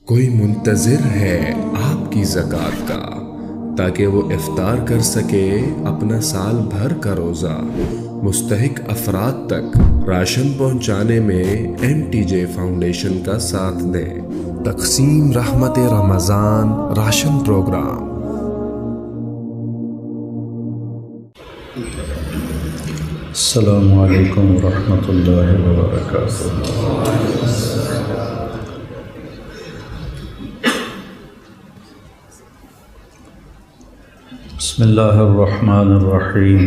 کوئی منتظر ہے آپ کی زکوٰۃ کا تاکہ وہ افطار کر سکے اپنا سال بھر کا روزہ۔ مستحق افراد تک راشن پہنچانے میں MTJ فاؤنڈیشن کا ساتھ دیں۔ تقسیم رحمت رمضان راشن پروگرام۔ السلام علیکم ورحمۃ اللہ وبرکاتہ۔ بسم اللہ الرحمن الرحیم،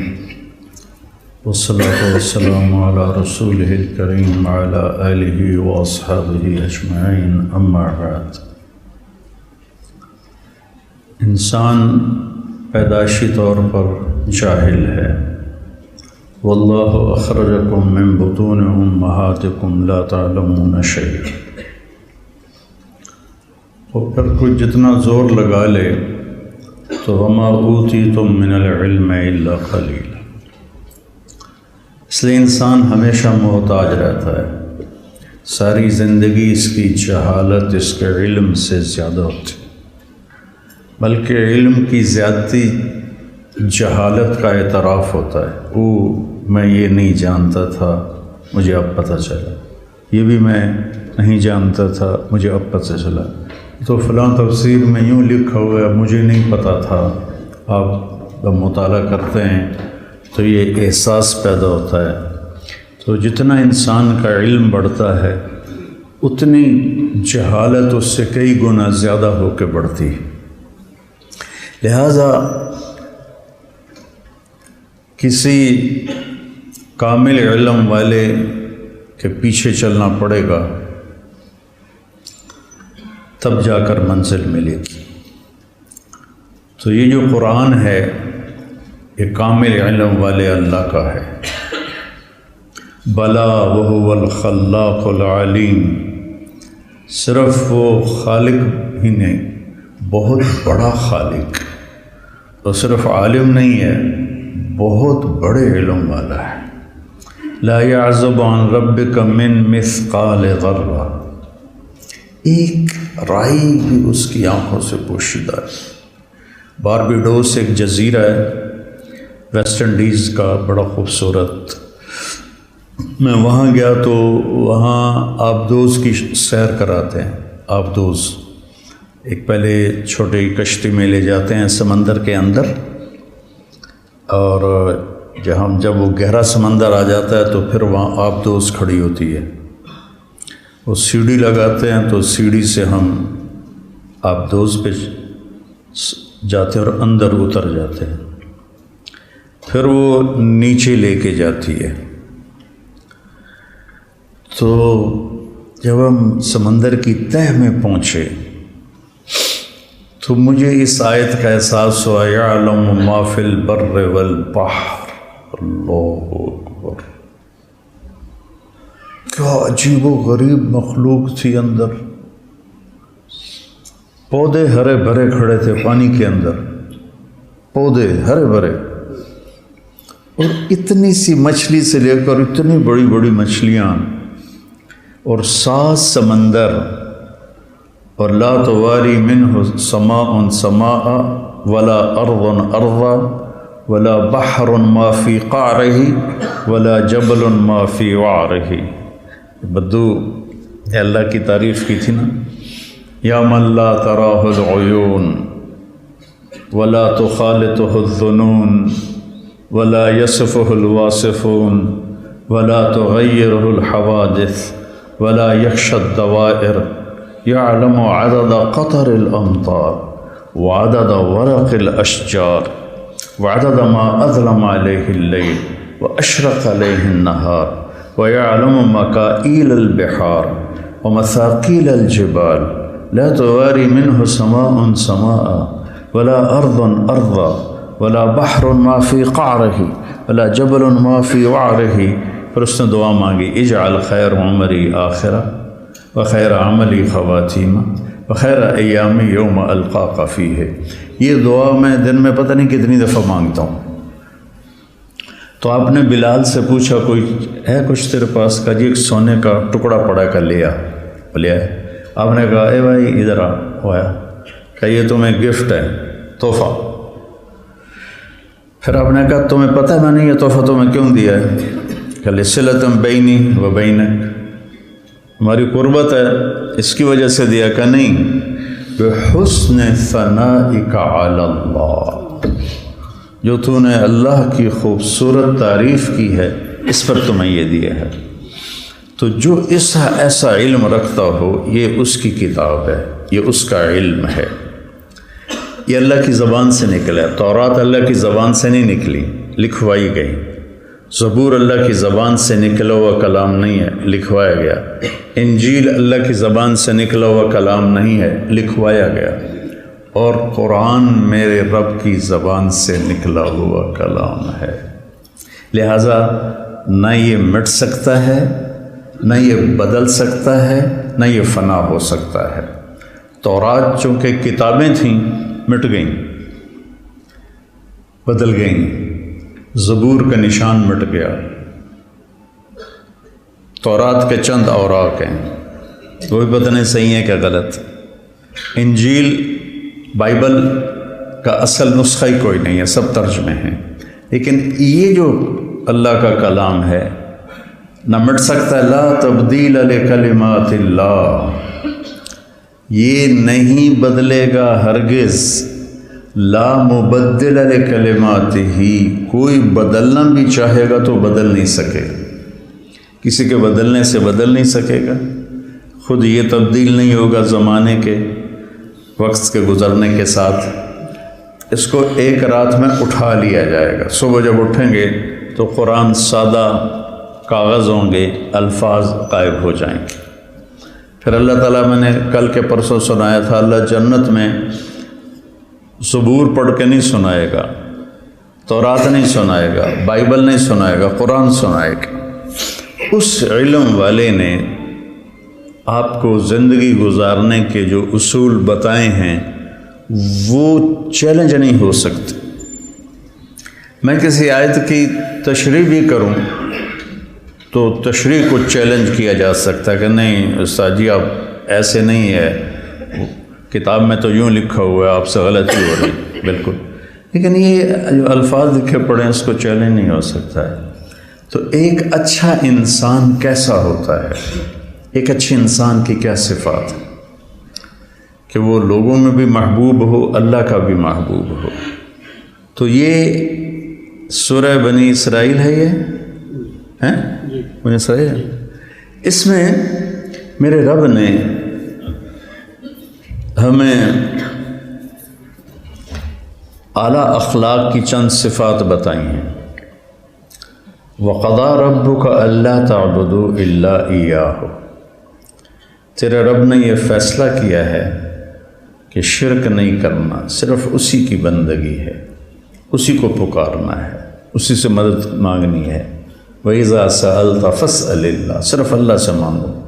والصلاة والسلام علی رسولہ الکریم وعلی آلہ واصحابہ اجمعین، اما بعد۔ انسان پیدائشی طور پر جاہل ہے۔ واللہ اخرجکم من بطون امہاتکم لا تعلمون شیئا۔ اور پھر کوئی جتنا زور لگا لے تو وما اوتیتم من العلم الا قلیلا۔ اس لیے انسان ہمیشہ محتاج رہتا ہے، ساری زندگی اس کی جہالت اس کے علم سے زیادہ ہوتی، بلکہ علم کی زیادتی جہالت کا اعتراف ہوتا ہے۔ میں یہ نہیں جانتا تھا، مجھے اب پتہ چلا، یہ بھی میں نہیں جانتا تھا، مجھے اب پتہ چلا، تو فلاں تفسیر میں یوں لکھا ہوا ہے، مجھے نہیں پتہ تھا۔ آپ جب مطالعہ کرتے ہیں تو یہ احساس پیدا ہوتا ہے۔ تو جتنا انسان کا علم بڑھتا ہے اتنی جہالت اس سے کئی گنا زیادہ ہو کے بڑھتی ہے۔ لہٰذا کسی کامل علم والے کے پیچھے چلنا پڑے گا، تب جا کر منزل ملے گی۔ تو یہ جو قرآن ہے یہ کامل علم والے اللہ کا ہے۔ بلا وہو الخلاق العلیم، صرف وہ خالق ہی نہیں، بہت بڑا خالق، اور صرف عالم نہیں ہے، بہت بڑے علم والا ہے۔ لا يعزب عن ربک من مثقال ذرہ، ایک رائی بھی اس کی آنکھوں سے پوشیدہ ہے۔ باربیڈوس ایک جزیرہ ہے ویسٹ انڈیز کا، بڑا خوبصورت۔ میں وہاں گیا تو وہاں آبدوز کی سیر کراتے ہیں۔ آبدوز ایک پہلے چھوٹی کشتی میں لے جاتے ہیں سمندر کے اندر، اور جب وہ گہرا سمندر آ جاتا ہے تو پھر وہاں آبدوز کھڑی ہوتی ہے۔ وہ سیڑھی لگاتے ہیں تو سیڑھی سے ہم آبدوز پہ جاتے ہیں اور اندر اتر جاتے ہیں، پھر وہ نیچے لے کے جاتی ہے۔ تو جب ہم سمندر کی تہہ میں پہنچے تو مجھے اس آیت کا احساس ہوا، یعلم ما فی البر والبحر۔ اللہ اکبر، کیا عجیب و غریب مخلوق تھی اندر۔ پودے ہرے بھرے کھڑے تھے پانی کے اندر، پودے ہرے بھرے، اور اتنی سی مچھلی سے لے کر اتنی بڑی بڑی مچھلیاں، اور 7 سمندر، اور لا تواری منہ سماء سماء ولا ارض ارضا ولا بحر ما فی قعرہ ولا جبل ما فی وعرہ۔ بدو یہ اللہ کی تعریف کی تھی نا، یا من لا تراہ العیون ولا تخالطہ الظنون ولا یصفہ الواصفون ولا تغیرہ الحوادث ولا یخشى الدوائر، یعلم عدد قطر الامطار وعدد ورق الاشجار وعدد ما اظلم علیہ اللیل واشرق علیہ النہار ويعلم مكائيل البحار ومثاقيل الجبال لا تواري منه سماء سماء ولا أرض أرضا ولا بحر ما في قعره ولا جبل ما في وعره۔ پھر اس نے دعا مانگی، اجعل خیر عمری آخرہ وخیر عملی خواتیمہ وخیر ایامی یوم القاک فیہ۔ یہ دعا میں دن میں پتہ نہیں کتنی دفعہ مانگتا ہوں۔ تو آپ نے بلال سے پوچھا کوئی ہے کچھ تیرے پاس؟ کا جی ایک سونے کا ٹکڑا پڑا کا لے آ، لے آئے۔ آپ نے کہا اے بھائی ادھر آیا کہ یہ تمہیں گفٹ ہے، تحفہ۔ پھر آپ نے کہا تمہیں پتہ ہے میں نے یہ تحفہ تمہیں کیوں دیا ہے؟ کہ لصلۃ بینی و بینک، ہماری قربت ہے اس کی وجہ سے دیا۔ کہ نہیں، بحسن ثنائک علی اللہ، جو تو نے اللہ کی خوبصورت تعریف کی ہے اس پر تمہیں یہ دیا ہے۔ تو جو ایسا علم رکھتا ہو یہ اس کی کتاب ہے، یہ اس کا علم ہے، یہ اللہ کی زبان سے نکلا ہے۔ تورات اللہ کی زبان سے نہیں نکلی، لکھوائی گئی۔ زبور اللہ کی زبان سے نکلا ہوا کلام نہیں ہے، لکھوایا گیا۔ انجیل اللہ کی زبان سے نکلا ہوا کلام نہیں ہے، لکھوایا گیا۔ اور قرآن میرے رب کی زبان سے نکلا ہوا کلام ہے، لہٰذا نہ یہ مٹ سکتا ہے، نہ یہ بدل سکتا ہے، نہ یہ فنا ہو سکتا ہے۔ تورات چونکہ کتابیں تھیں مٹ گئیں، بدل گئیں، زبور کا نشان مٹ گیا، تورات کے چند اوراق ہیں، وہ بھی پتہ نہیں صحیح ہے کہ غلط۔ انجیل بائبل کا اصل نسخہ ہی کوئی نہیں ہے، سب ترجمے ہیں، لیکن یہ جو اللہ کا کلام ہے نہ مٹ سکتا۔ لا تبدیل لکلمات اللہ، یہ نہیں بدلے گا ہرگز۔ لا مبدل لکلماتہ، کوئی بدلنا بھی چاہے گا تو بدل نہیں سکے، کسی کے بدلنے سے بدل نہیں سکے گا، خود یہ تبدیل نہیں ہوگا زمانے کے وقت کے گزرنے کے ساتھ۔ اس کو ایک رات میں اٹھا لیا جائے گا، صبح جب اٹھیں گے تو قرآن سادہ کاغذ ہوں گے، الفاظ غائب ہو جائیں گے۔ پھر اللہ تعالیٰ، میں نے کل کے پرسوں سنایا تھا، اللہ جنت میں زبور پڑھ کے نہیں سنائے گا، تورات نہیں سنائے گا، بائبل نہیں سنائے گا، قرآن سنائے گا۔ اس علم والے نے آپ کو زندگی گزارنے کے جو اصول بتائے ہیں وہ چیلنج نہیں ہو سکتے۔ میں کسی آیت کی تشریح بھی کروں تو تشریح کو چیلنج کیا جا سکتا ہے کہ نہیں استاد جی آپ ایسے نہیں ہے، کتاب میں تو یوں لکھا ہوا ہے، آپ سے غلطی ہو رہی، بالکل۔ لیکن یہ جو الفاظ لکھے پڑے ہیں اس کو چیلنج نہیں ہو سکتا ہے۔ تو ایک اچھا انسان کیسا ہوتا ہے، ایک اچھے انسان کی کیا صفات ہے کہ وہ لوگوں میں بھی محبوب ہو، اللہ کا بھی محبوب ہو۔ تو یہ سورہ بنی اسرائیل ہے، یہ ہے بنی اسرائیل۔ اس میں میرے رب نے ہمیں اعلیٰ اخلاق کی چند صفات بتائی ہیں۔ وَقَضَىٰ رَبُّكَ أَلَّا تَعْبُدُوا إِلَّا إِيَّاهُ، تیرے رب نے یہ فیصلہ کیا ہے کہ شرک نہیں کرنا، صرف اسی کی بندگی ہے، اسی کو پکارنا ہے، اسی سے مدد مانگنی ہے۔ وَإِذَا سَأَلْتَ فَاسْأَلِ اللَّهَ، صرف اللہ سے مانگو۔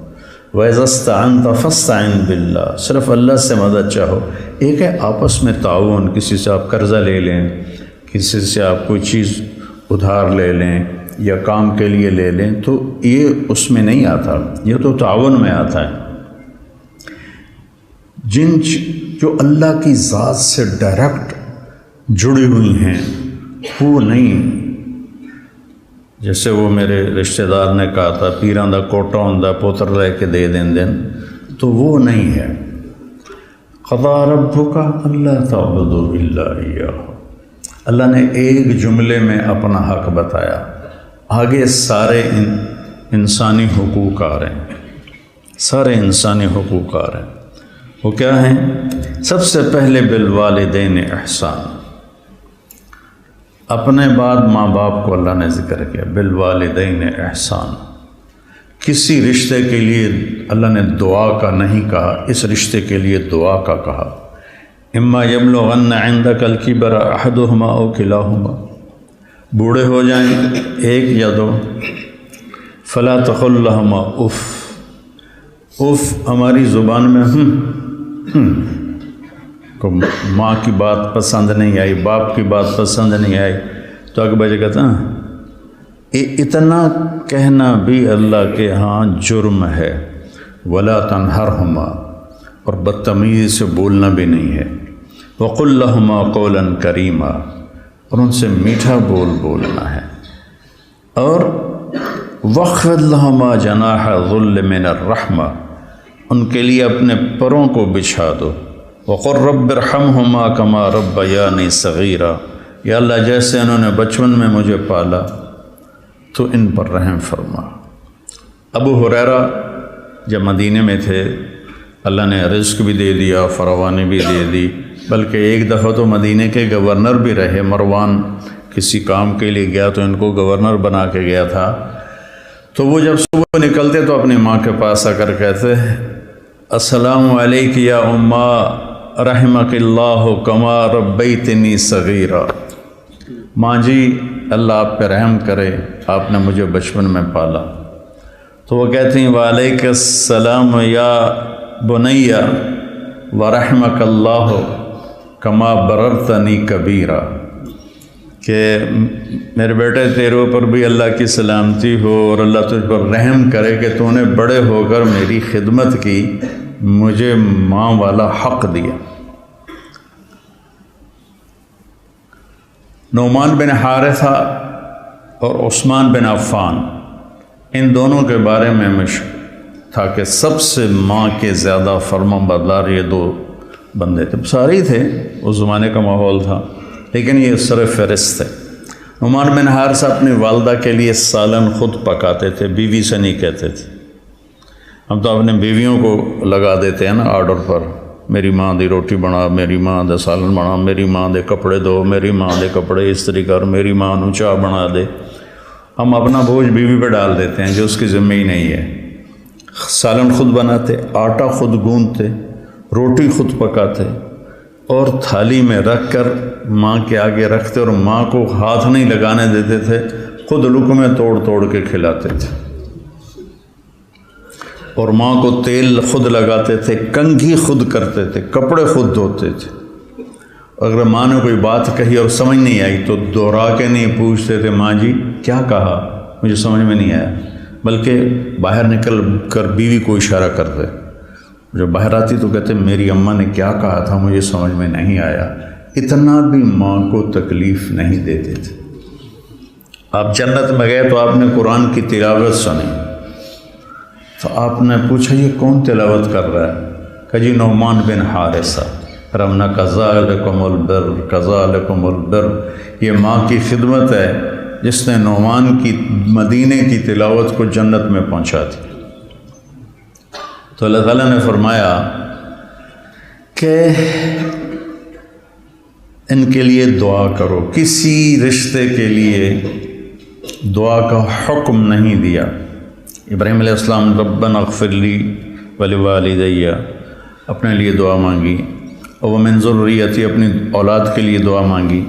وَإِذَا اسْتَعَنْتَ فَاسْتَعِنْ بِاللَّهِ، صرف اللہ سے مدد چاہو۔ ایک ہے آپس میں تعاون، کسی سے آپ قرضہ لے لیں، کسی سے آپ کوئی چیز ادھار لے لیں یا کام کے لیے لے لیں، تو یہ اس میں نہیں آتا، یہ تو تعاون میں آتا ہے۔ جو اللہ کی ذات سے ڈائریکٹ جڑی ہوئی ہیں وہ نہیں، جیسے وہ میرے رشتہ دار نے کہا تھا پیراں دا کوٹا ہوندا پوتر لے کے دے دیں تو وہ نہیں ہے۔ قضا ربک الا تعبدوا الا ایاہ، اللہ نے ایک جملے میں اپنا حق بتایا، آگے سارے انسانی حقوق آ رہے ہیں، سارے انسانی حقوق آ رہے ہیں۔ وہ کیا ہیں؟ سب سے پہلے بالوالدین احسان، اپنے بعد ماں باپ کو اللہ نے ذکر کیا، بالوالدین احسان۔ کسی رشتے کے لیے اللہ نے دعا کا نہیں کہا، اس رشتے کے لیے دعا کا کہا۔ اما یبلغن عندک الکبر احدہما او کلاہما، بوڑھے ہو جائیں ایک یا دو، فلا تقل لہما اف، اف ہماری زبان میں کو ماں کی بات پسند نہیں آئی، باپ کی بات پسند نہیں آئی تو اگر بچے کہتا اتنا کہنا بھی اللہ کے ہاں جرم ہے۔ ولا تنہرہما، اور بدتمیزی سے بولنا بھی نہیں ہے۔ وَقُلْ لَهُمَا قَوْلًا كَرِيمًا، اور ان سے میٹھا بولنا ہے۔ اور وَخْفِضْ لَهُمَا جَنَاحَ الذُّلِّ مِنَ الرَّحْمَةِ، ان کے لیے اپنے پروں کو بچھا دو۔ وَقُلْ رَبِّ ارْحَمْهُمَا كَمَا رَبَّيَانِي صَغِيرًا، یا اللہ جیسے انہوں نے بچپن میں مجھے پالا تو ان پر رحم فرما۔ ابو ہریرہ جب مدینے میں تھے اللہ نے رزق بھی دے دیا، فراوانی بھی دے دی، بلکہ ایک دفعہ تو مدینے کے گورنر بھی رہے۔ مروان کسی کام کے لیے گیا تو ان کو گورنر بنا کے گیا تھا، تو وہ جب صبح نکلتے تو اپنی ماں کے پاس آ کر کہتے السلام علیک یا اماں رحمک اللہ کما ربیتنی صغیرا، ماں جی اللہ آپ پہ رحم کرے، آپ نے مجھے بچپن میں پالا۔ تو وہ کہتی ہیں وعلیک السلام یا بنیا ورحمک اللہ کما بررتنی کبیرا، کہ میرے بیٹے تیرے اوپر بھی اللہ کی سلامتی ہو اور اللہ تجھ پر رحم کرے کہ تو نے بڑے ہو کر میری خدمت کی، مجھے ماں والا حق دیا۔ نعمان بن حارثہ اور عثمان بن عفان، ان دونوں کے بارے میں تھا کہ سب سے ماں کے زیادہ فرما بردار یہ دو بندے تھے، سارے ہی تھے، اس زمانے کا ماحول تھا، لیکن یہ سر فہرست تھے۔ نعمان بن حارثہ اپنی والدہ کے لیے سالن خود پکاتے تھے، بیوی سے نہیں کہتے تھے۔ ہم تو اپنے بیویوں کو لگا دیتے ہیں نا آرڈر پر، میری ماں دی روٹی بنا، میری ماں دے سالن بنا، میری ماں دے کپڑے دو، میری ماں دے کپڑے استری کر، میری ماں نو چاہ بنا دے۔ ہم اپنا بوجھ بیوی پہ ڈال دیتے ہیں جو اس کی ذمہ ہی نہیں ہے۔ سالن خود بناتے، آٹا خود گوندتے، روٹی خود پکاتے اور تھالی میں رکھ کر ماں کے آگے رکھتے، اور ماں کو ہاتھ نہیں لگانے دیتے تھے، خود لقمے توڑ توڑ کے کھلاتے تھے، اور ماں کو تیل خود لگاتے تھے، کنگھی خود کرتے تھے، کپڑے خود دھوتے تھے۔ اگر ماں نے کوئی بات کہی اور سمجھ نہیں آئی تو دوہرا کے نہیں پوچھتے تھے ماں جی کیا کہا، مجھے سمجھ میں نہیں آیا، بلکہ باہر نکل کر بیوی کو اشارہ کرتے۔ جب باہر آتی تو کہتے میری اماں نے کیا کہا تھا مجھے سمجھ میں نہیں آیا۔ اتنا بھی ماں کو تکلیف نہیں دیتے تھے۔ آپ جنت میں گئے تو آپ نے قرآن کی تلاوت سنی، تو آپ نے پوچھا یہ کون تلاوت کر رہا ہے؟ کہ جی نعمان بن حارثہ۔ رمنا کذالکم البر کذالکم البر، یہ ماں کی خدمت ہے جس نے نعمان کی مدینے کی تلاوت کو جنت میں پہنچا دی۔ تو اللہ تعالیٰ نے فرمایا کہ ان کے لیے دعا کرو، کسی رشتے کے لیے دعا کا حکم نہیں دیا۔ ابراہیم علیہ السلام ربنا اغفر لی ولوالدی اپنے لیے دعا مانگی، اور ومن ذریتی اپنی اولاد کے لیے دعا مانگی،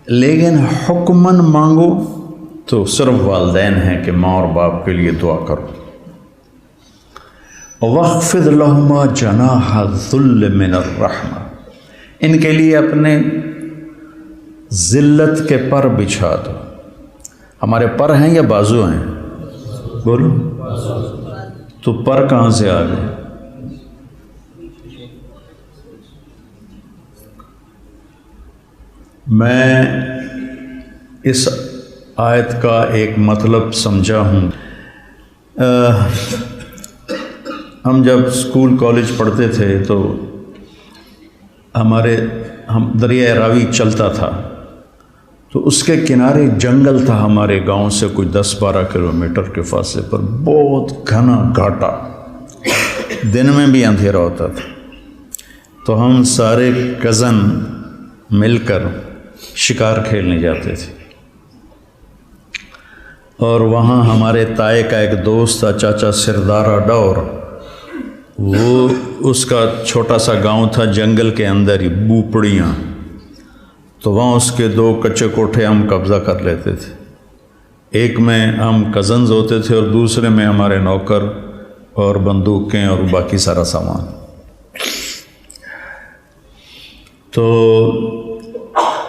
لیکن حکماً مانگو تو صرف والدین ہیں کہ ماں اور باپ کے لیے دعا کرو۔ وَاخْفِضْ لَهُمَا جَنَاحَ الذُّلِّ مِنَ الرَّحْمَةِ، ان کے لیے اپنے ذلت کے پر بچھا دو۔ ہمارے پر ہیں یا بازو ہیں؟ بولو، تو پر کہاں سے آ گئے؟ میں اس آیت کا ایک مطلب سمجھا ہوں۔ ہم جب اسکول کالج پڑھتے تھے تو ہم دریائے راوی چلتا تھا، تو اس کے کنارے جنگل تھا، ہمارے گاؤں سے کوئی 10-12 کلومیٹر کے فاصلے پر، بہت گھنا گھاٹا، دن میں بھی اندھیرا ہوتا تھا۔ تو ہم سارے کزن مل کر شکار کھیلنے جاتے تھے، اور وہاں ہمارے تائے کا ایک دوست تھا چاچا سردارہ ڈور، وہ اس کا چھوٹا سا گاؤں تھا جنگل کے اندر ہی، بوپڑیاں، تو وہاں اس کے 2 کچے کوٹھے ہم قبضہ کر لیتے تھے۔ ایک میں ہم کزنز ہوتے تھے اور دوسرے میں ہمارے نوکر اور بندوقیں اور باقی سارا سامان۔ تو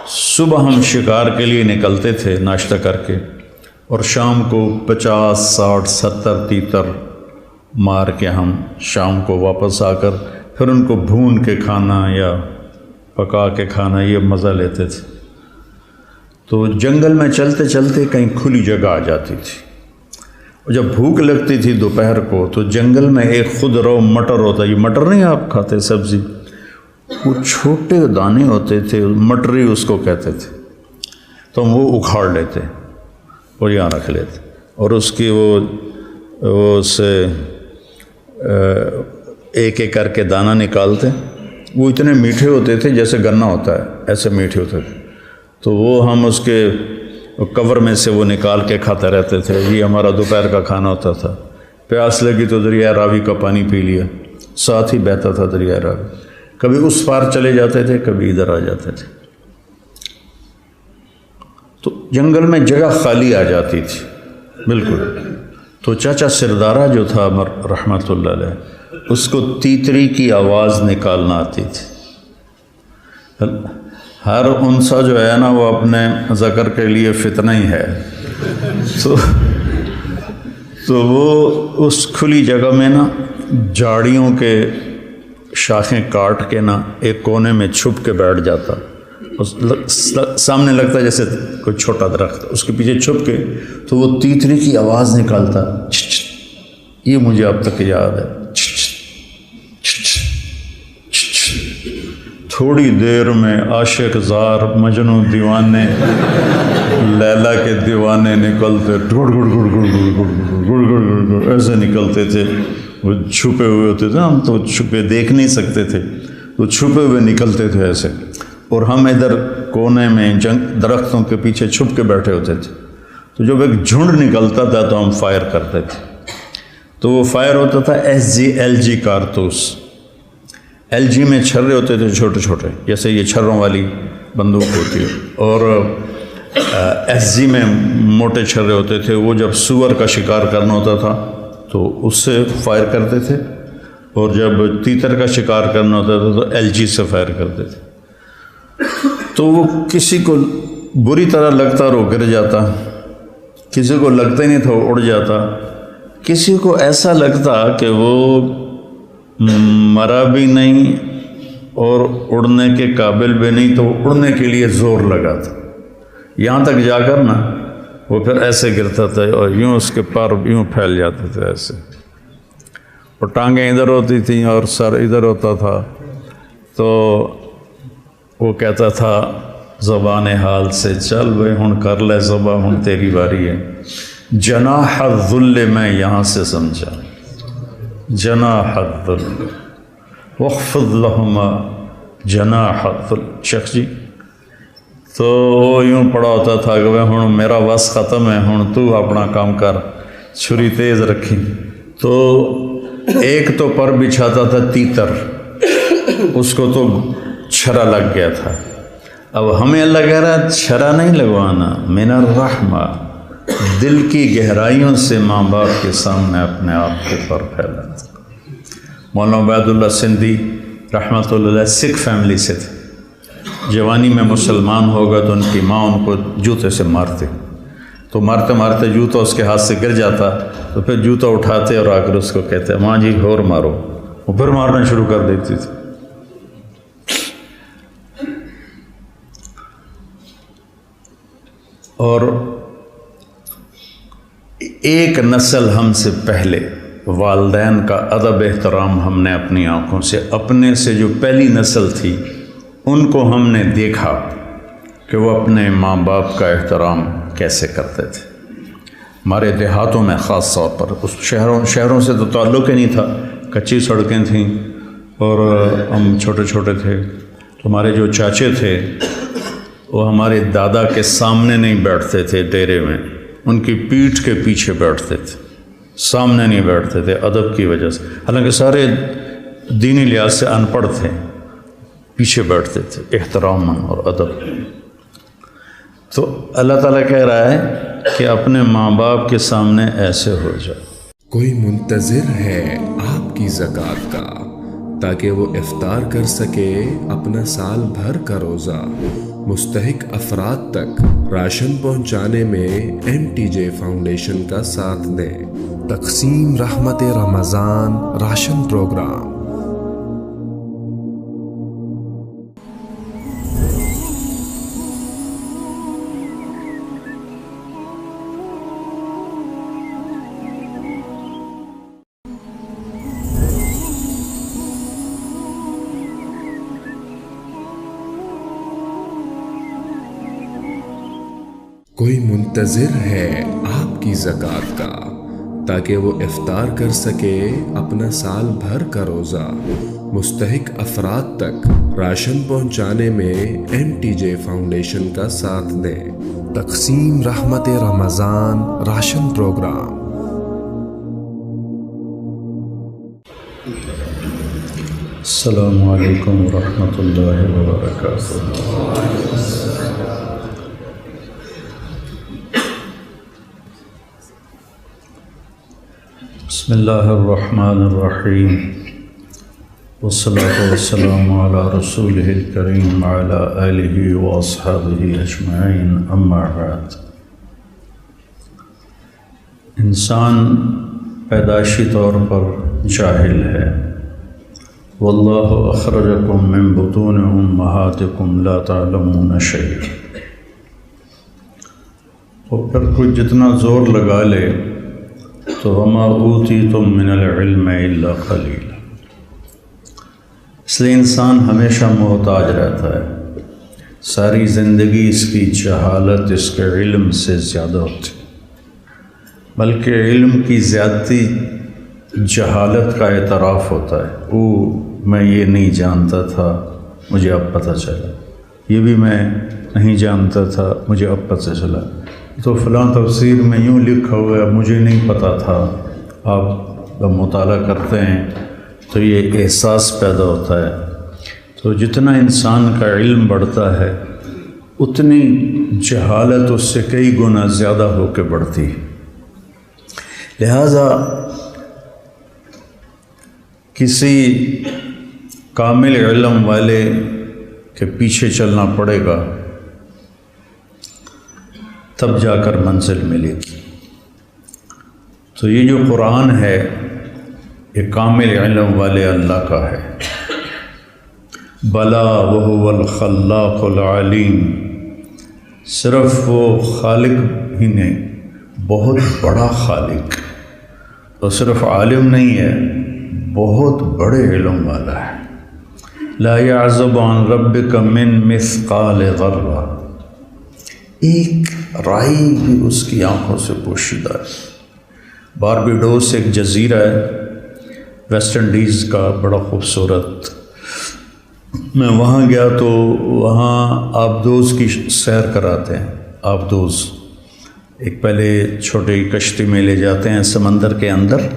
صبح ہم شکار کے لیے نکلتے تھے ناشتہ کر کے، اور شام کو 50 60 70 تیتر مار کے ہم شام کو واپس آ کر پھر ان کو بھون کے کھانا یا پکا کے کھانا، یہ مزہ لیتے تھے۔ تو جنگل میں چلتے چلتے کہیں کھلی جگہ آ جاتی تھی، اور جب بھوک لگتی تھی دوپہر کو تو جنگل میں ایک خود رو مٹر ہوتا، یہ مٹر نہیں آپ کھاتے سبزی، وہ چھوٹے دانے ہوتے تھے، مٹری اس کو کہتے تھے، تو ہم وہ اکھاڑ لیتے اور یہاں رکھ لیتے، اور اس کی وہ سے ایک ایک کر کے دانہ نکالتے، وہ اتنے میٹھے ہوتے تھے جیسے گنا ہوتا ہے، ایسے میٹھے ہوتے تھے، تو وہ ہم اس کے کور میں سے وہ نکال کے کھاتے رہتے تھے۔ یہ ہمارا دوپہر کا کھانا ہوتا تھا۔ پیاس لگی تو دریائے راوی کا پانی پی لیا، ساتھ ہی بہتا تھا دریائے راوی، کبھی اس پار چلے جاتے تھے، کبھی ادھر آ جاتے تھے۔ تو جنگل میں جگہ خالی آ جاتی تھی بالکل۔ تو چاچا سردارہ جو تھا رحمۃ اللہ علیہ، اس کو تیتری کی آواز نکالنا آتی تھی۔ ہر انسا جو ہے نا وہ اپنے ذکر کے لیے فتنہ ہی ہے، تو وہ اس کھلی جگہ میں نا جھاڑیوں کے شاخیں کاٹ کے نا ایک کونے میں چھپ کے بیٹھ جاتا، سامنے لگتا جیسے کوئی چھوٹا درخت، اس کے پیچھے چھپ کے تو وہ تیتری کی آواز نکالتا، یہ مجھے اب تک یاد ہے۔ تھوڑی دیر میں عاشق زار مجنوں دیوانے لیلا کے دیوانے نکلتے، گڑ گڑ گڑ گڑ گڑ گڑ گڑ گڑ گڑ گڑ ایسے نکلتے تھے۔ وہ چھپے ہوئے ہوتے تھے، ہم تو چھپے دیکھ نہیں سکتے تھے، وہ چھپے ہوئے نکلتے تھے ایسے، اور ہم ادھر کونے میں درختوں کے پیچھے چھپ کے بیٹھے ہوتے تھے۔ تو جب ایک جھنڈ نکلتا تھا تو ہم فائر کرتے تھے، تو وہ فائر ہوتا تھا SG کارتوس۔ LG میں چھرے ہوتے تھے چھوٹے چھوٹے، جیسے یہ چھروں والی بندوق ہوتی ہے، اور SG میں موٹے چھرے ہوتے تھے۔ وہ جب سور کا شکار کرنا ہوتا تھا تو اس سے فائر کرتے تھے، اور جب تیتر کا شکار کرنا ہوتا تھا تو LG سے فائر کرتے تھے۔ تو وہ کسی کو بری طرح لگتا اور وہ گر جاتا، کسی کو لگتا ہی نہیں تھا وہ اڑ جاتا، کسی کو ایسا لگتا کہ وہ مرا بھی نہیں اور اڑنے کے قابل بھی نہیں، تو اڑنے کے لیے زور لگا تھا، یہاں تک جا کر نا وہ پھر ایسے گرتا تھا اور یوں اس کے پار یوں پھیل جاتے تھے ایسے، اور ٹانگیں ادھر ہوتی تھیں اور سر ادھر ہوتا تھا۔ تو وہ کہتا تھا زبان حال سے، چل بھائی ہن کر لے ذبح، ہن تیری باری ہے۔ جناح الذل میں یہاں سے سمجھا، جناح الذل واخفض لہما جناح الذل۔ شیخ جی تو وہ یوں پڑا ہوتا تھا کہ ہن میرا وس ختم ہے، ہن تو اپنا کام کر، چھری تیز رکھی۔ تو ایک تو پر بچھاتا تھا تیتر، اس کو تو چھرا لگ گیا تھا۔ اب ہمیں اللہ کہہ رہا ہے چھرا نہیں لگوانا، من الرحمہ، دل کی گہرائیوں سے ماں باپ کے سامنے اپنے آپ کے پر پھیلانا۔ مولانا عبید اللہ سندھی رحمۃ اللہ علیہ سکھ فیملی سے تھے، جوانی میں مسلمان ہوگا تو ان کی ماں ان کو جوتے سے مارتے، تو مارتے مارتے جوتا اس کے ہاتھ سے گر جاتا، تو پھر جوتا اٹھاتے اور آ کر اس کو کہتے ماں جی اور مارو، وہ پھر مارنا شروع کر دیتی تھی۔ اور ایک نسل ہم سے پہلے والدین کا ادب احترام ہم نے اپنی آنکھوں سے، اپنے سے جو پہلی نسل تھی ان کو ہم نے دیکھا کہ وہ اپنے ماں باپ کا احترام کیسے کرتے تھے۔ ہمارے دیہاتوں میں خاص طور پر، اس شہروں سے تو تعلق ہی نہیں تھا، کچی سڑکیں تھیں اور ہم چھوٹے چھوٹے تھے، تو ہمارے جو چاچے تھے وہ ہمارے دادا کے سامنے نہیں بیٹھتے تھے ڈیرے میں، ان کی پیٹھ کے پیچھے بیٹھتے تھے، سامنے نہیں بیٹھتے تھے ادب کی وجہ سے، حالانکہ سارے دینی لحاظ سے ان پڑھ تھے، پیچھے بیٹھتے تھے احترام اور ادب۔ تو اللہ تعالیٰ کہہ رہا ہے کہ اپنے ماں باپ کے سامنے ایسے ہو جائے۔ کوئی منتظر ہے آپ کی زکوٰۃ کا تاکہ وہ افطار کر سکے اپنا سال بھر کا روزہ، مستحق افراد تک راشن پہنچانے میں MTJ فاؤنڈیشن کا ساتھ دیں۔ تقسیم رحمت رمضان راشن پروگرام کوئی منتظر ہے آپ کی زکوٰۃ کا تاکہ وہ افطار کر سکے اپنا سال بھر کا روزہ؟ مستحق افراد تک راشن پہنچانے میں MTJ فاؤنڈیشن کا ساتھ دیں۔ تقسیم رحمت رمضان راشن پروگرام۔ السلام علیکم ورحمۃ اللہ وبرکاتہ۔ بسم اللہ الرحمن الرحیم، والصلاة والسلام علی رسولہ الکریم وعلی آلہ واصحابہ اجمعین، اما بعد۔ انسان پیدائشی طور پر جاہل ہے۔ واللہ اخرجکم من بطون امہاتکم لا تعلمون شیئا۔ اور پھر کوئی جتنا زور لگا لے تو وما اوتیتم من العلم الا قلیلا۔ اس لیے انسان ہمیشہ محتاج رہتا ہے، ساری زندگی اس کی جہالت اس کے علم سے زیادہ ہوتی، بلکہ علم کی زیادتی جہالت کا اعتراف ہوتا ہے۔ میں یہ نہیں جانتا تھا، مجھے اب پتہ چلا، یہ بھی میں نہیں جانتا تھا، مجھے اب پتہ چلا، تو فلاں تفسیر میں یوں لکھا ہوا ہے، مجھے نہیں پتہ تھا۔ آپ جب مطالعہ کرتے ہیں تو یہ احساس پیدا ہوتا ہے۔ تو جتنا انسان کا علم بڑھتا ہے اتنی جہالت اس سے کئی گنا زیادہ ہو کے بڑھتی ہے۔ لہٰذا کسی کامل علم والے کے پیچھے چلنا پڑے گا، تب جا کر منزل ملے گی۔ تو یہ جو قرآن ہے یہ کامل علم والے اللہ کا ہے۔ بلا وہو الخلاق العلیم، صرف وہ خالق ہی نہیں، بہت بڑا خالق، اور صرف عالم نہیں ہے، بہت بڑے علم والا ہے۔ لا يعزب عن ربك من مثقال ذرہ، ایک رائی بھی اس کی آنکھوں سے پوشیدہ ہے۔ باربیڈوس ایک جزیرہ ہے ویسٹ انڈیز کا، بڑا خوبصورت۔ میں وہاں گیا تو وہاں آبدوز کی سیر کراتے ہیں۔ آبدوز ایک پہلے چھوٹی کشتی میں لے جاتے ہیں سمندر کے اندر،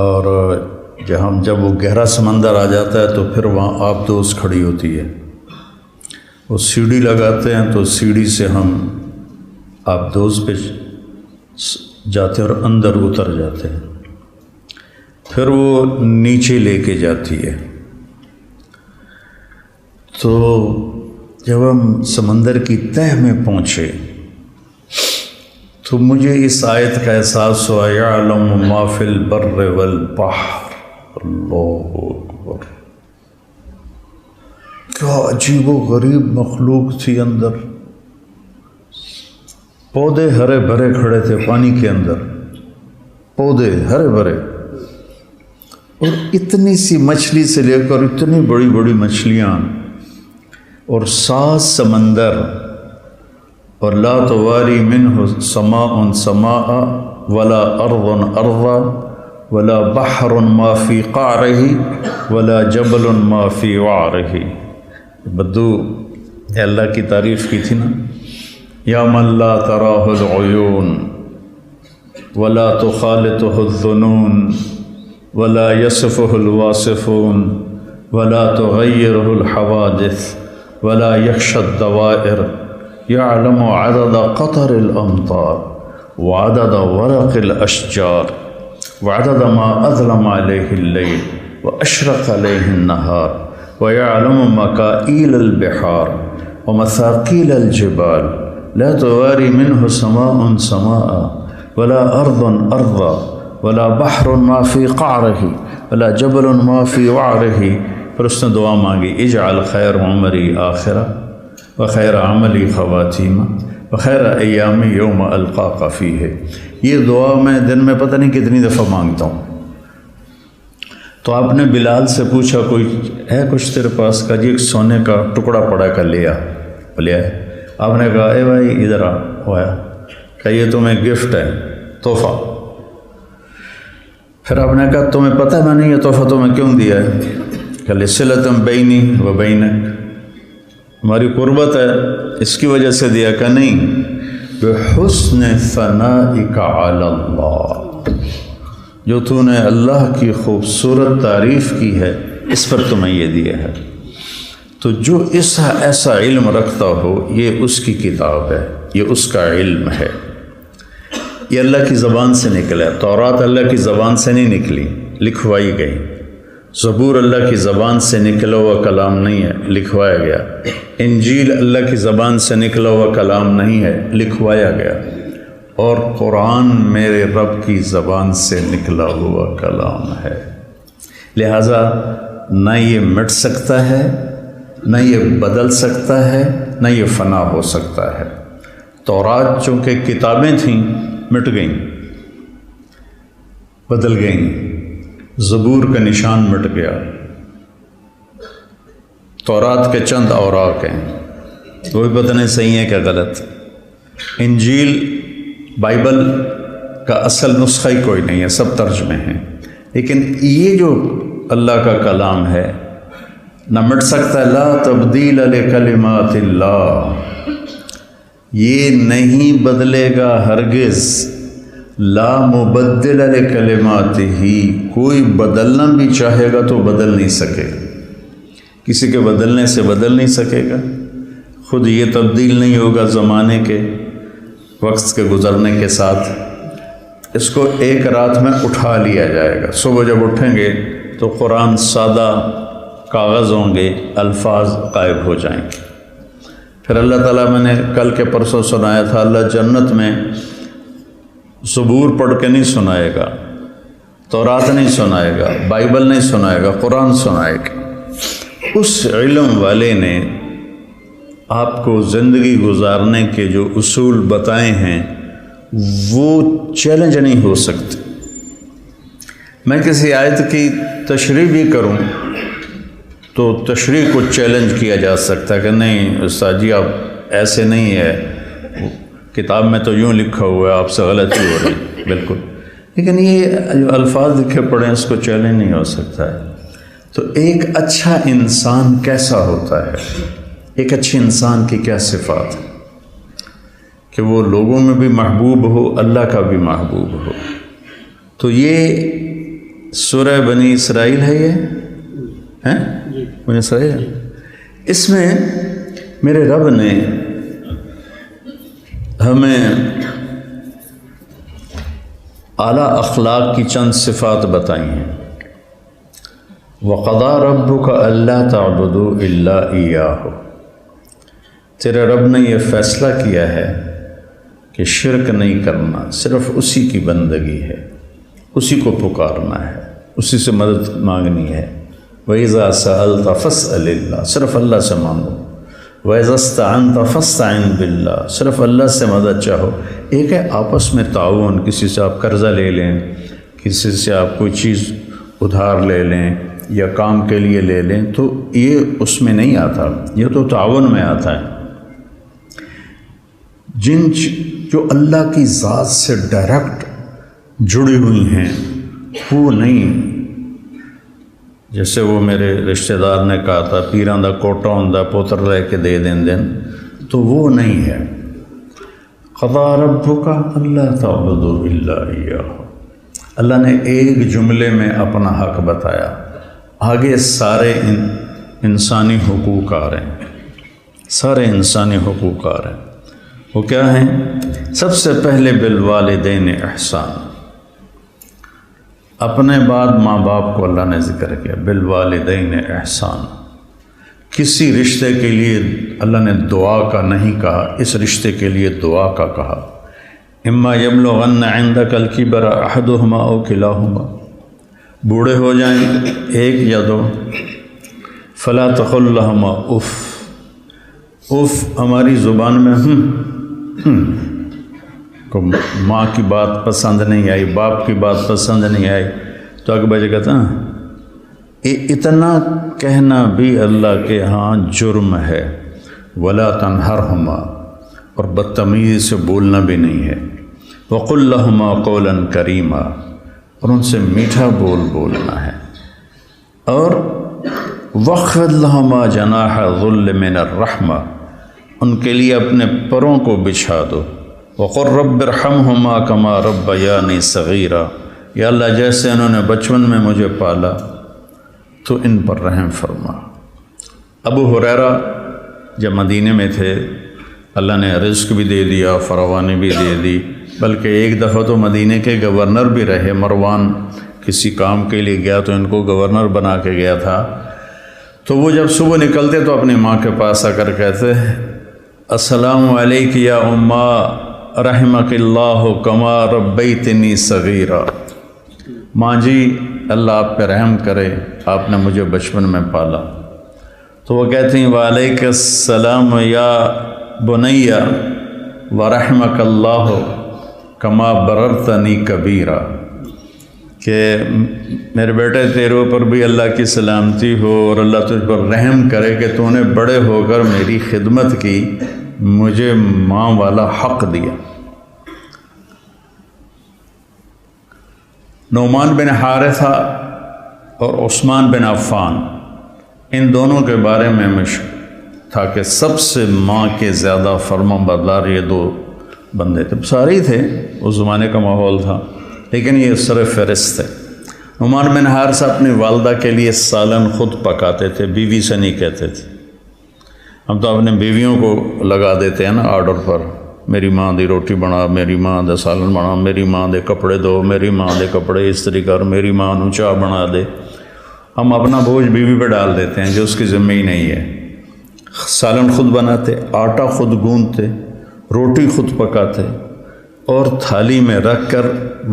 اور جب وہ گہرا سمندر آ جاتا ہے تو پھر وہاں آبدوز کھڑی ہوتی ہے۔ وہ سیڑھی لگاتے ہیں تو سیڑھی سے ہم آبدوز پہ جاتے ہیں اور اندر اتر جاتے ہیں، پھر وہ نیچے لے کے جاتی ہے۔ تو جب ہم سمندر کی تہہ میں پہنچے تو مجھے اس آیت کا احساس ہوا، یعلم ما فی البر والبحر۔ اللہ اکبر، کیا عجیب و غریب مخلوق تھی اندر۔ پودے ہرے بھرے کھڑے تھے پانی کے اندر، پودے ہرے بھرے، اور اتنی سی مچھلی سے لے کر اتنی بڑی بڑی مچھلیاں، اور 7 سمندر، اور لا تواری منہ سماء سماء ولا ارض ارضا ولا بحر ما فی قعرہ ولا جبل ما فی وعرہ۔ بدو اللہ کی تعریف کی تھی نا، یا من لا تراہ العیون ولا تخالطہ الظنون ولا یصفہ الواصفون ولا تغیرہ الحوادث ولا یخشى الدوائر، یعلم عدد قطر الامطار وعدد ورق الاشجار وعدد ما اظلم علیہ اللیل واشرق علیہ النہار ويعلم مكائيل البحار ومثاقيل الجبال لا تواري منه سماء سماء ولا أرض أرضا ولا بحر ما في قعره ولا جبل ما في وعره۔ پھر اس نے دعا مانگی، اجعل خیر عمری آخرہ وخیر عملی خواتیمہ وخیر ایامی یوم القاک فیہ۔ یہ دعا میں دن میں پتہ نہیں کتنی دفعہ مانگتا ہوں۔ تو آپ نے بلال سے پوچھا کوئی ہے کچھ تیرے پاس؟ کا جی ایک سونے کا ٹکڑا پڑا کا لیا، آپ نے کہا اے بھائی ادھر آیا کہ یہ تمہیں گفٹ ہے، تحفہ۔ پھر آپ نے کہا تمہیں پتہ ہے میں نے یہ تحفہ تمہیں کیوں دیا ہے؟ کہ لصلۃ بینی و بینک، ہماری قربت ہے اس کی وجہ سے دیا۔ کہ نہیں، بحسن ثنائک علی اللہ، جو تو نے اللہ کی خوبصورت تعریف کی ہے اس پر تمہیں یہ دیا ہے۔ تو جو ایسا علم رکھتا ہو یہ اس کی کتاب ہے، یہ اس کا علم ہے، یہ اللہ کی زبان سے نکلا ہے۔ تورات اللہ کی زبان سے نہیں نکلی، لکھوائی گئی۔ زبور اللہ کی زبان سے نکلا ہوا کلام نہیں ہے، لکھوایا گیا۔ انجیل اللہ کی زبان سے نکلا ہوا کلام نہیں ہے، لکھوایا گیا۔ اور قرآن میرے رب کی زبان سے نکلا ہوا کلام ہے، لہٰذا نہ یہ مٹ سکتا ہے، نہ یہ بدل سکتا ہے، نہ یہ فنا ہو سکتا ہے۔ تورات چونکہ کتابیں تھیں مٹ گئیں، بدل گئیں۔ زبور کا نشان مٹ گیا، تورات کے چند اوراق ہیں، وہ بھی پتہ نہیں صحیح ہے کہ غلط۔ انجیل بائبل کا اصل نسخہ ہی کوئی نہیں ہے، سب ترجمے ہیں، لیکن یہ جو اللہ کا کلام ہے نہ مٹ سکتا ہے۔ لا تبدیل لکلمات اللہ، یہ نہیں بدلے گا ہرگز۔ لا مبدل لکلماتہ، کوئی بدلنا بھی چاہے گا تو بدل نہیں سکے گا، کسی کے بدلنے سے بدل نہیں سکے گا، خود یہ تبدیل نہیں ہوگا زمانے کے وقت کے گزرنے کے ساتھ۔ اس کو ایک رات میں اٹھا لیا جائے گا، صبح جب اٹھیں گے تو قرآن سادہ کاغذ ہوں گے، الفاظ غائب ہو جائیں گے۔ پھر اللہ تعالیٰ، میں نے کل کے پرسوں سنایا تھا، اللہ جنت میں زبور پڑھ کے نہیں سنائے گا، تورات نہیں سنائے گا، بائبل نہیں سنائے گا، قرآن سنائے گا۔ اس علم والے نے آپ کو زندگی گزارنے کے جو اصول بتائے ہیں وہ چیلنج نہیں ہو سکتے۔ میں کسی آیت کی تشریح بھی کروں تو تشریح کو چیلنج کیا جا سکتا ہے کہ نہیں استاد جی آپ ایسے نہیں ہے، کتاب میں تو یوں لکھا ہوا ہے، آپ سے غلطی ہو رہی، بالکل۔ لیکن یہ جو الفاظ لکھے پڑے ہیں اس کو چیلنج نہیں ہو سکتا ہے۔ تو ایک اچھا انسان کیسا ہوتا ہے، ایک اچھے انسان کی کیا صفات ہے کہ وہ لوگوں میں بھی محبوب ہو، اللہ کا بھی محبوب ہو۔ تو یہ سورہ بنی اسرائیل ہے، یہ ہے بنی اسرائیل۔ اس میں میرے رب نے ہمیں اعلیٰ اخلاق کی چند صفات بتائی ہیں۔ وَقَضَى رَبُّكَ أَلَّا تَعْبُدُوا إِلَّا إِيَّاهُ، تیرے رب نے یہ فیصلہ کیا ہے کہ شرک نہیں کرنا، صرف اسی کی بندگی ہے، اسی کو پکارنا ہے، اسی سے مدد مانگنی ہے۔ وَإِذَا سَأَلْتَ فَاسْأَلِ اللَّهِ، صرف اللہ سے مانگو۔ وَإِذَا اسْتَعَنْتَ فَاسْتَعِنْ بِاللَّهِ، صرف اللہ سے مدد چاہو۔ ایک ہے آپس میں تعاون، کسی سے آپ قرضہ لے لیں، کسی سے آپ کوئی چیز ادھار لے لیں یا کام کے لیے لے لیں، تو یہ اس میں نہیں آتا، یہ تو تعاون میں آتا ہے۔ جو اللہ کی ذات سے ڈائریکٹ جڑی ہوئی ہیں وہ نہیں، جیسے وہ میرے رشتہ دار نے کہا تھا پیراں دا کوٹا ہوندا پوتر لے کے دے دیں، تو وہ نہیں ہے۔ قضا ربک الا تعبدوا الا ایاہ، اللہ نے ایک جملے میں اپنا حق بتایا، آگے سارے انسانی حقوق آ رہے ہیں، سارے انسانی حقوق آ رہے ہیں۔ وہ کیا ہیں؟ سب سے پہلے بالوالدین احسان، اپنے بعد ماں باپ کو اللہ نے ذکر کیا، بالوالدین احسان۔ کسی رشتے کے لیے اللہ نے دعا کا نہیں کہا، اس رشتے کے لیے دعا کا کہا۔ اما یبلغن عندک الکبر احدہما او کلاہما، بوڑھے ہو جائیں ایک یا دو، فلا تقل لہما اف، اف ہماری زبان میں کو ماں کی بات پسند نہیں آئی، باپ کی بات پسند نہیں آئی تو آگے بجے کہتا اتنا کہنا بھی اللہ کے ہاں جرم ہے۔ ولا تنہرہما، اور بدتمیزی سے بولنا بھی نہیں ہے۔ وَقُلْ لَهُمَا قَوْلًا كَرِيمًا، اور ان سے میٹھا بولنا ہے۔ اور وَخْفِضْ لَهُمَا جَنَاحَ الذُّلِّ مِنَ الرَّحْمَةِ، ان کے لیے اپنے پروں کو بچھا دو۔ وَقُلْ رَبِّ ارْحَمْهُمَا كَمَا رَبَّيَانِي صَغِيرًا، یا اللہ جیسے انہوں نے بچپن میں مجھے پالا تو ان پر رحم فرما۔ ابو ہریرہ جب مدینے میں تھے اللہ نے رزق بھی دے دیا، فراوانی بھی دے دی، بلکہ ایک دفعہ تو مدینے کے گورنر بھی رہے۔ مروان کسی کام کے لیے گیا تو ان کو گورنر بنا کے گیا تھا، تو وہ جب صبح نکلتے تو اپنی ماں کے پاس آ کر کہتے السلام علیک یا اماں رحمک اللہ کما ربیتنی صغیرا، ماں جی اللہ آپ پہ رحم کرے، آپ نے مجھے بچپن میں پالا۔ تو وہ کہتی ہیں وعلیک السلام یا بنیا ورحمک اللہ کما بررتنی کبیرا، کہ میرے بیٹے تیرے اوپر بھی اللہ کی سلامتی ہو اور اللہ تجھ پر رحم کرے کہ تو نے بڑے ہو کر میری خدمت کی، مجھے ماں والا حق دیا۔ نعمان بن حارثہ اور عثمان بن عفان، ان دونوں کے بارے میں مشہور تھا کہ سب سے ماں کے زیادہ فرما بردار یہ دو بندے تھے، سارے ہی تھے، اس زمانے کا ماحول تھا، لیکن یہ سر فہرست تھے۔ نعمان بن حارثہ اپنی والدہ کے لیے سالن خود پکاتے تھے، بیوی سے نہیں کہتے تھے۔ ہم تو اپنے بیویوں کو لگا دیتے ہیں نا آرڈر پر، میری ماں دی روٹی بنا، میری ماں دے سالن بنا، میری ماں دے کپڑے دو، میری ماں دے کپڑے استری کر، میری ماں نو چاہ بنا دے۔ ہم اپنا بوجھ بیوی پہ ڈال دیتے ہیں جو اس کی ذمہ ہی نہیں ہے۔ سالن خود بناتے، آٹا خود گوندتے، روٹی خود پکاتے اور تھالی میں رکھ کر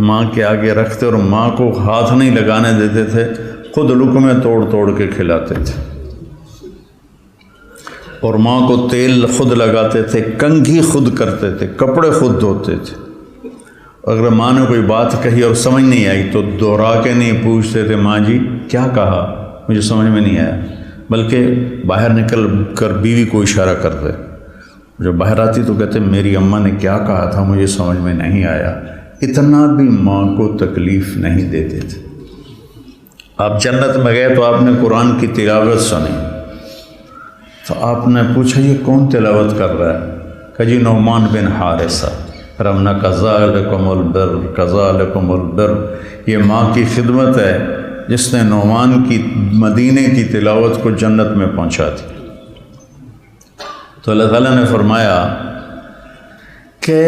ماں کے آگے رکھتے، اور ماں کو ہاتھ نہیں لگانے دیتے تھے، خود لقمے توڑ توڑ کے کھلاتے تھے، اور ماں کو تیل خود لگاتے تھے، کنگھی خود کرتے تھے، کپڑے خود دھوتے تھے۔ اگر ماں نے کوئی بات کہی اور سمجھ نہیں آئی تو دوہرا کے نہیں پوچھتے تھے ماں جی کیا کہا، مجھے سمجھ میں نہیں آیا، بلکہ باہر نکل کر بیوی کو اشارہ کرتے۔ جب باہر آتی تو کہتے میری اماں نے کیا کہا تھا مجھے سمجھ میں نہیں آیا۔ اتنا بھی ماں کو تکلیف نہیں دیتے تھے۔ آپ جنت میں گئے تو آپ نے قرآن کی تلاوت سنی، تو آپ نے پوچھا یہ کون تلاوت کر رہا ہے؟ کہ جی نعمان بن حارثہ۔ پھر ہم نے کذالکم البر کذالکم البر، یہ ماں کی خدمت ہے جس نے نعمان کی مدینے کی تلاوت کو جنت میں پہنچا دی۔ تو اللہ تعالیٰ نے فرمایا کہ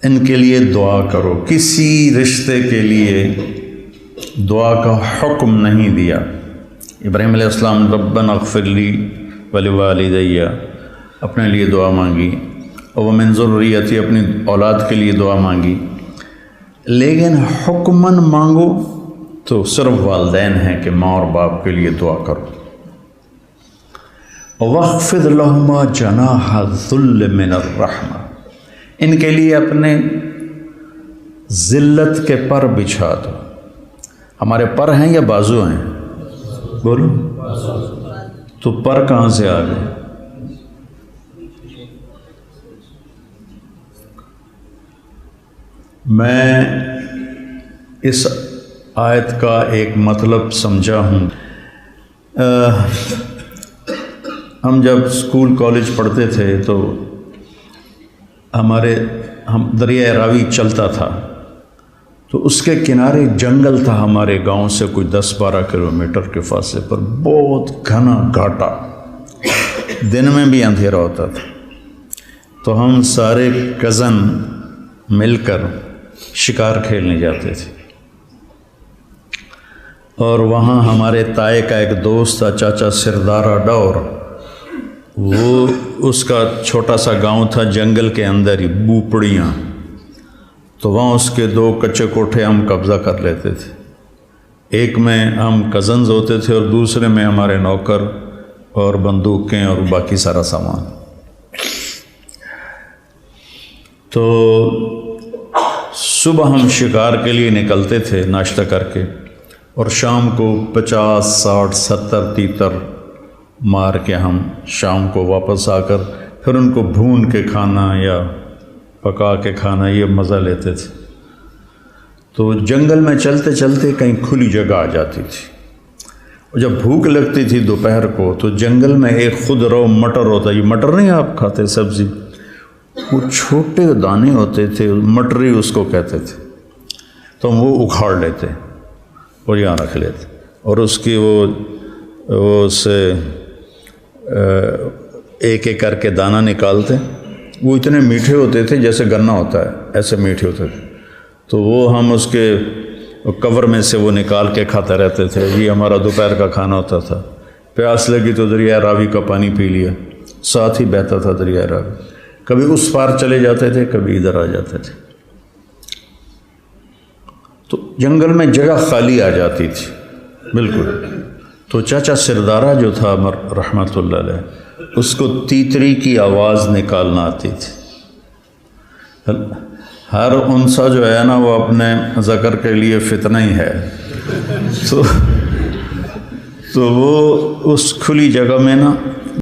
ان کے لیے دعا کرو، کسی رشتے کے لیے دعا کا حکم نہیں دیا۔ ابراہیم علیہ السلام ربنا اغفر لی ولوالدی اپنے لیے دعا مانگی، اور ومن ذریتی اپنی اولاد کے لیے دعا مانگی، لیکن حکماً مانگو تو صرف والدین ہیں کہ ماں اور باپ کے لیے دعا کرو۔ وَاخْفِضْ لَهُمَا جَنَاحَ الذُّلِّ مِنَ الرَّحْمَةِ، ان کے لیے اپنے ذلت کے پر بچھا دو۔ ہمارے پر ہیں یا بازو ہیں؟ بولو، تو پر کہاں سے آ گئے؟ میں اس آیت کا ایک مطلب سمجھا ہوں۔ ہم جب اسکول کالج پڑھتے تھے تو ہم دریائے راوی چلتا تھا، تو اس کے کنارے جنگل تھا، ہمارے گاؤں سے کوئی 10-12 کلومیٹر کے فاصلے پر، بہت گھنا گھاٹا، دن میں بھی اندھیرا ہوتا تھا۔ تو ہم سارے کزن مل کر شکار کھیلنے جاتے تھے، اور وہاں ہمارے تائے کا ایک دوست تھا چاچا سردارہ ڈور، وہ اس کا چھوٹا سا گاؤں تھا جنگل کے اندر ہی، بوپڑیاں، تو وہاں اس کے 2 کچے کوٹھے ہم قبضہ کر لیتے تھے۔ ایک میں ہم کزنز ہوتے تھے اور دوسرے میں ہمارے نوکر اور بندوقیں اور باقی سارا سامان۔ تو صبح ہم شکار کے لیے نکلتے تھے ناشتہ کر کے، اور شام کو 50 60 70 تیتر مار کے ہم شام کو واپس آ کر پھر ان کو بھون کے کھانا یا پکا کے کھانا، یہ مزہ لیتے تھے۔ تو جنگل میں چلتے چلتے کہیں کھلی جگہ آ جاتی تھی، اور جب بھوک لگتی تھی دوپہر کو تو جنگل میں ایک خود رو مٹر ہوتا، یہ مٹر نہیں آپ کھاتے سبزی، وہ چھوٹے دانے ہوتے تھے، مٹری اس کو کہتے تھے، تو ہم وہ اکھاڑ لیتے اور یہاں رکھ لیتے، اور اس کی وہ سے ایک ایک کر کے دانہ نکالتے، وہ اتنے میٹھے ہوتے تھے جیسے گنا ہوتا ہے، ایسے میٹھے ہوتے تھے، تو وہ ہم اس کے کور میں سے وہ نکال کے کھاتے رہتے تھے۔ یہ ہمارا دوپہر کا کھانا ہوتا تھا۔ پیاس لگی تو دریائے راوی کا پانی پی لیا، ساتھ ہی بہتا تھا دریائے راوی، کبھی اس پار چلے جاتے تھے، کبھی ادھر آ جاتے تھے۔ تو جنگل میں جگہ خالی آ جاتی تھی بالکل۔ تو چاچا سردارہ جو تھا رحمۃ اللہ علیہ، اس کو تیتری کی آواز نکالنا آتی تھی۔ ہر انسا جو ہے نا وہ اپنے ذکر کے لیے فتنہ ہی ہے، تو وہ اس کھلی جگہ میں نا